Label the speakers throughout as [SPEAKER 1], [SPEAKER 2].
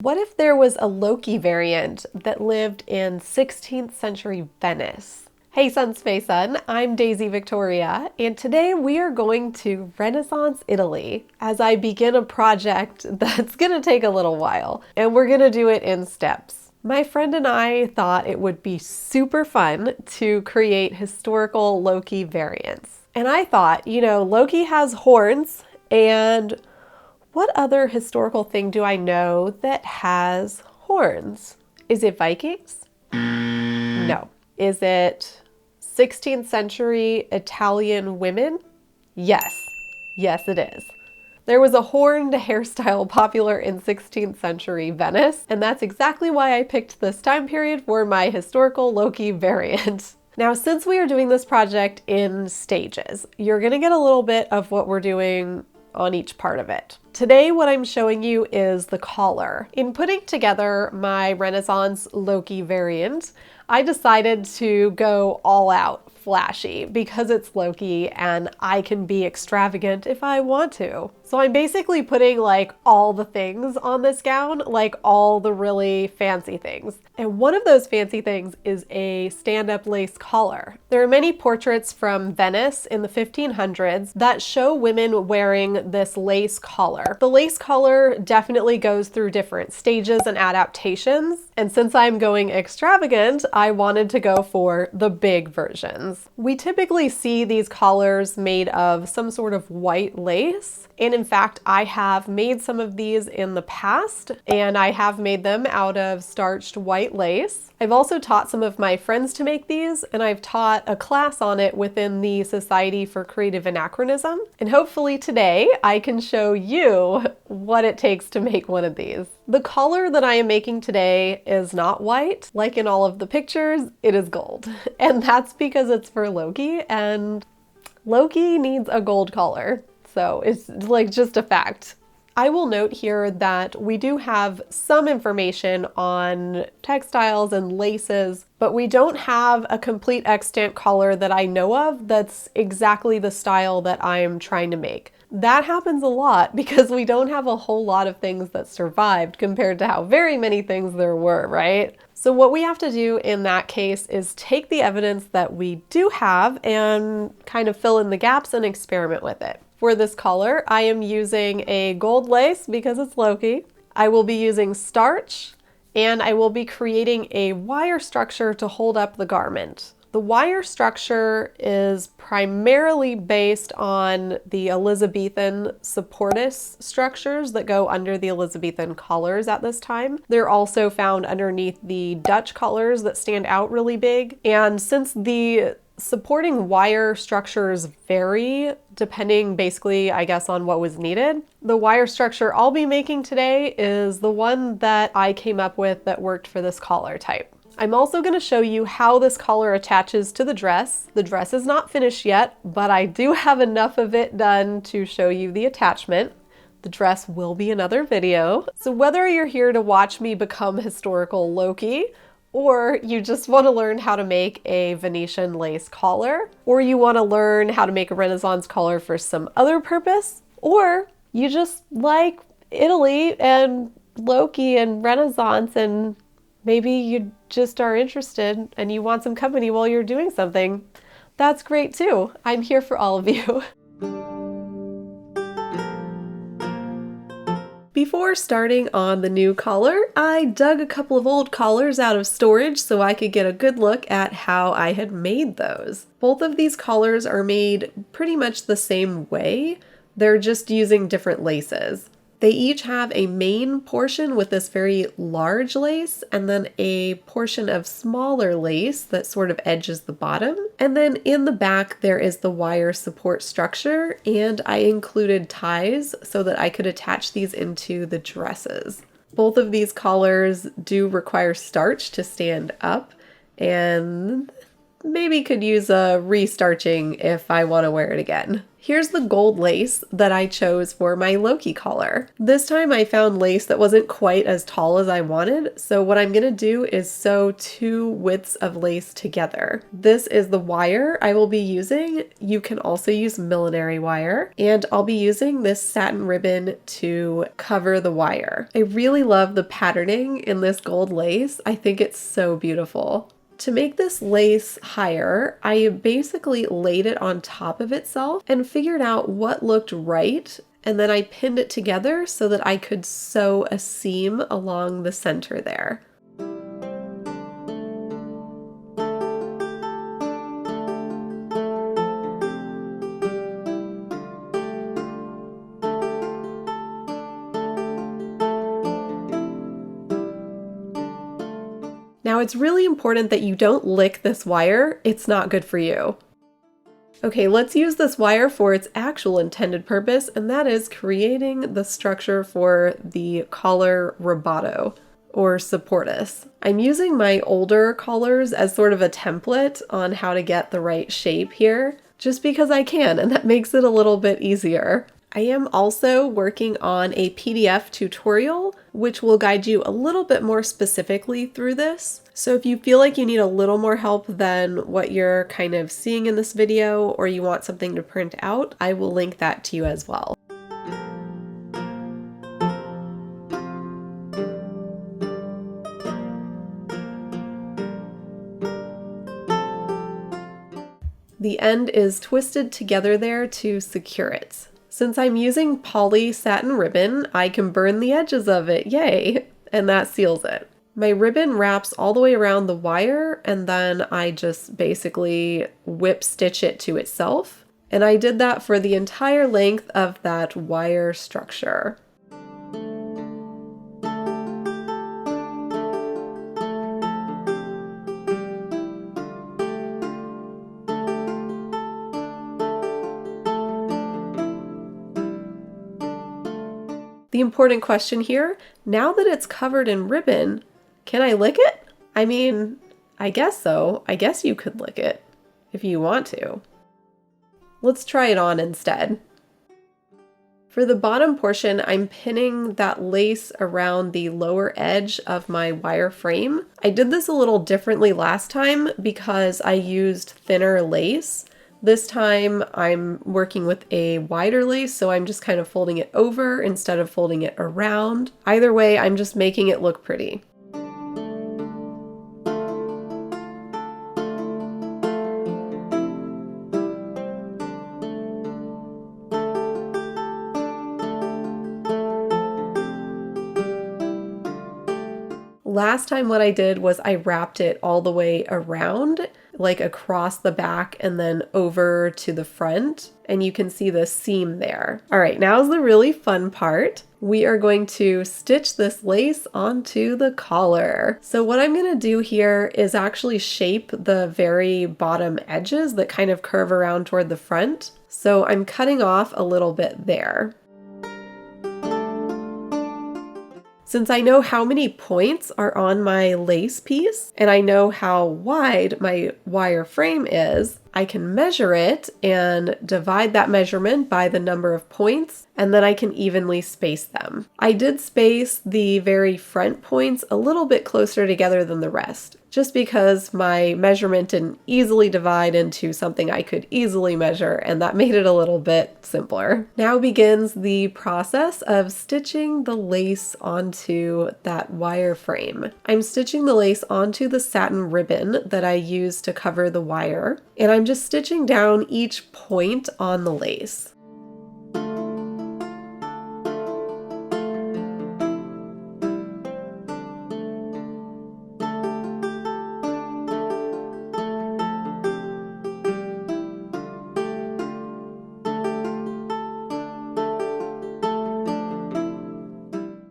[SPEAKER 1] What if there was a Loki variant that lived in 16th century Venice? Hey Sunspace Sun, I'm Daisy Victoria, and today we are going to Renaissance Italy as I begin a project that's gonna take a little while, and we're gonna do it in steps. My friend and I thought it would be super fun to create historical Loki variants. And I thought, Loki has horns, and what other historical thing do I know that has horns? Is it Vikings? No. Is it 16th century Italian women? Yes. Yes, it is. There was a horned hairstyle popular in 16th century Venice, and that's exactly why I picked this time period for my historical Loki variant. Now, since we are doing this project in stages, you're gonna get a little bit of what we're doing on each part of it. Today, what I'm showing you is the collar. In putting together my Renaissance Loki variant, I decided to go all out flashy because it's Loki and I can be extravagant if I want to. So I'm basically putting like all the things on this gown, like all the really fancy things. And one of those fancy things is a stand-up lace collar. There are many portraits from Venice in the 1500s that show women wearing this lace collar. The lace collar definitely goes through different stages and adaptations. And since I'm going extravagant, I wanted to go for the big versions. We typically see these collars made of some sort of white lace. And in fact, I have made some of these in the past, and I have made them out of starched white lace. I've also taught some of my friends to make these, and I've taught a class on it within the Society for Creative Anachronism. And hopefully today I can show you what it takes to make one of these. The collar that I am making today is not white. Like in all of the pictures, it is gold. And that's because it's for Loki, and Loki needs a gold collar. So it's like just a fact. I will note here that we do have some information on textiles and laces, but we don't have a complete extant collar that I know of that's exactly the style that I'm trying to make. That happens a lot because we don't have a whole lot of things that survived compared to how very many things there were, right? So what we have to do in that case is take the evidence that we do have and kind of fill in the gaps and experiment with it. For this collar, I am using a gold lace because it's Loki. I will be using starch, and I will be creating a wire structure to hold up the garment. The wire structure is primarily based on the Elizabethan supportase structures that go under the Elizabethan collars at this time. They're also found underneath the Dutch collars that stand out really big. And since the supporting wire structures vary depending basically, I guess, on what was needed, the wire structure I'll be making today is the one that I came up with that worked for this collar type. I'm also going to show you how this collar attaches to the dress. The dress is not finished yet, but I do have enough of it done to show you the attachment. The dress will be another video. So whether you're here to watch me become historical Loki, or you just want to learn how to make a Venetian lace collar, or you want to learn how to make a Renaissance collar for some other purpose, or you just like Italy and Loki and Renaissance, and maybe you just are interested and you want some company while you're doing something, that's great too. I'm here for all of you. Before starting on the new collar, I dug a couple of old collars out of storage so I could get a good look at how I had made those. Both of these collars are made pretty much the same way. They're just using different laces. They each have a main portion with this very large lace and then a portion of smaller lace that sort of edges the bottom. And then in the back there is the wire support structure, and I included ties so that I could attach these into the dresses. Both of these collars do require starch to stand up, and maybe could use a restarching if I want to wear it again. Here's the gold lace that I chose for my Loki collar. This time I found lace that wasn't quite as tall as I wanted, so what I'm gonna do is sew 2 widths of lace together. This is the wire I will be using. You can also use millinery wire, and I'll be using this satin ribbon to cover the wire. I really love the patterning in this gold lace. I think it's so beautiful. To make this lace higher, I basically laid it on top of itself and figured out what looked right, and then I pinned it together so that I could sew a seam along the center there. Now it's really important that you don't lick this wire. It's not good for you. Okay, let's use this wire for its actual intended purpose, and that is creating the structure for the collar rebato, or supportase. I'm using my older collars as sort of a template on how to get the right shape here, just because I can, and that makes it a little bit easier. I am also working on a PDF tutorial, which will guide you a little bit more specifically through this. So if you feel like you need a little more help than what you're kind of seeing in this video, or you want something to print out, I will link that to you as well. The end is twisted together there to secure it. Since I'm using poly satin ribbon, I can burn the edges of it, yay! And that seals it. My ribbon wraps all the way around the wire, and then I just basically whip stitch it to itself. And I did that for the entire length of that wire structure. The important question here, now that it's covered in ribbon, can I lick it? I mean, I guess so. I guess you could lick it if you want to. Let's try it on instead. For the bottom portion, I'm pinning that lace around the lower edge of my wire frame. I did this a little differently last time because I used thinner lace. This time I'm working with a wider lace, so I'm just kind of folding it over instead of folding it around. Either way, I'm just making it look pretty. Last time what I did was I wrapped it all the way around, like across the back and then over to the front, and you can see the seam there. All right, now's the really fun part. We are going to stitch this lace onto the collar. So what I'm gonna do here is actually shape the very bottom edges that kind of curve around toward the front. So I'm cutting off a little bit there. Since I know how many points are on my lace piece, and I know how wide my wire frame is, I can measure it and divide that measurement by the number of points, and then I can evenly space them. I did space the very front points a little bit closer together than the rest, just because my measurement didn't easily divide into something I could easily measure, and that made it a little bit simpler. Now begins the process of stitching the lace onto that wire frame. I'm stitching the lace onto the satin ribbon that I used to cover the wire, and I'm just stitching down each point on the lace.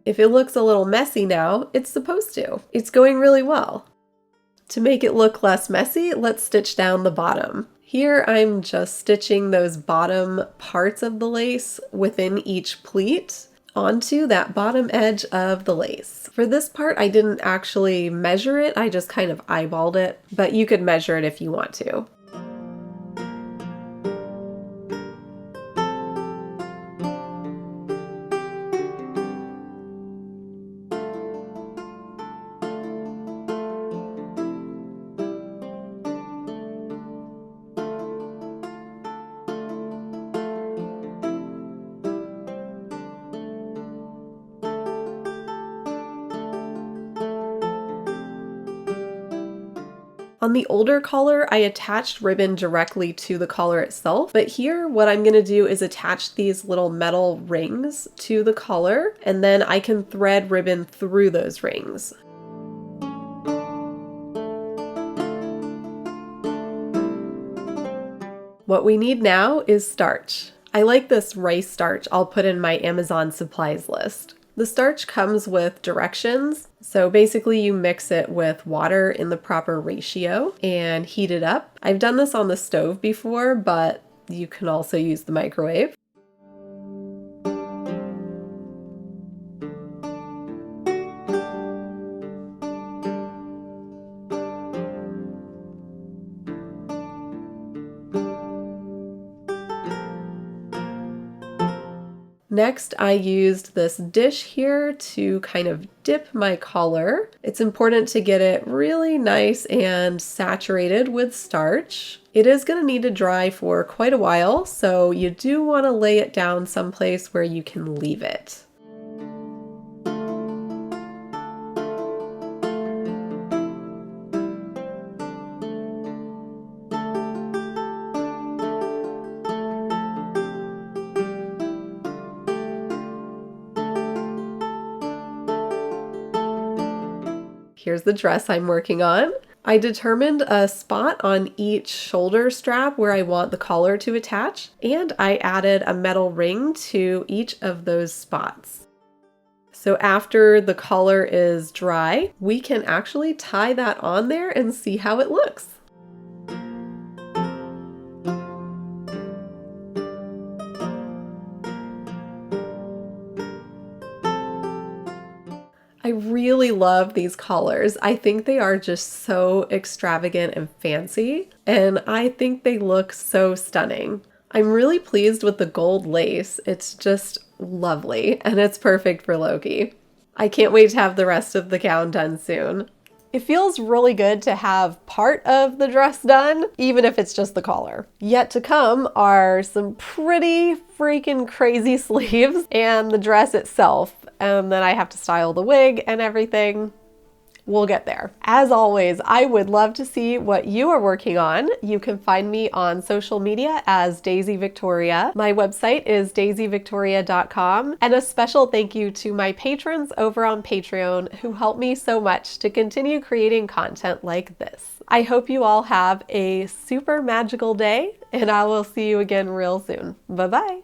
[SPEAKER 1] If it looks a little messy now, it's supposed to. It's going really well. To make it look less messy, let's stitch down the bottom. Here I'm just stitching those bottom parts of the lace within each pleat onto that bottom edge of the lace. For this part, I didn't actually measure it, I just kind of eyeballed it, but you could measure it if you want to. On the older collar, I attached ribbon directly to the collar itself, but here what I'm going to do is attach these little metal rings to the collar, and then I can thread ribbon through those rings. What we need now is starch. I like this rice starch I'll put in my Amazon supplies list. The starch comes with directions, so basically you mix it with water in the proper ratio and heat it up. I've done this on the stove before, but you can also use the microwave. Next, I used this dish here to kind of dip my collar. It's important to get it really nice and saturated with starch. It is going to need to dry for quite a while, so you do want to lay it down someplace where you can leave it. Here's the dress I'm working on. I determined a spot on each shoulder strap where I want the collar to attach, and I added a metal ring to each of those spots. So after the collar is dry, we can actually tie that on there and see how it looks. I really love these collars. I think they are just so extravagant and fancy, and I think they look so stunning. I'm really pleased with the gold lace. It's just lovely, and it's perfect for Loki. I can't wait to have the rest of the gown done soon. It feels really good to have part of the dress done, even if it's just the collar. Yet to come are some pretty freaking crazy sleeves and the dress itself, and then I have to style the wig and everything. We'll get there. As always, I would love to see what you are working on. You can find me on social media as Daisy Viktoria. My website is daisyviktoria.com. And a special thank you to my patrons over on Patreon who help me so much to continue creating content like this. I hope you all have a super magical day, and I will see you again real soon. Bye-bye.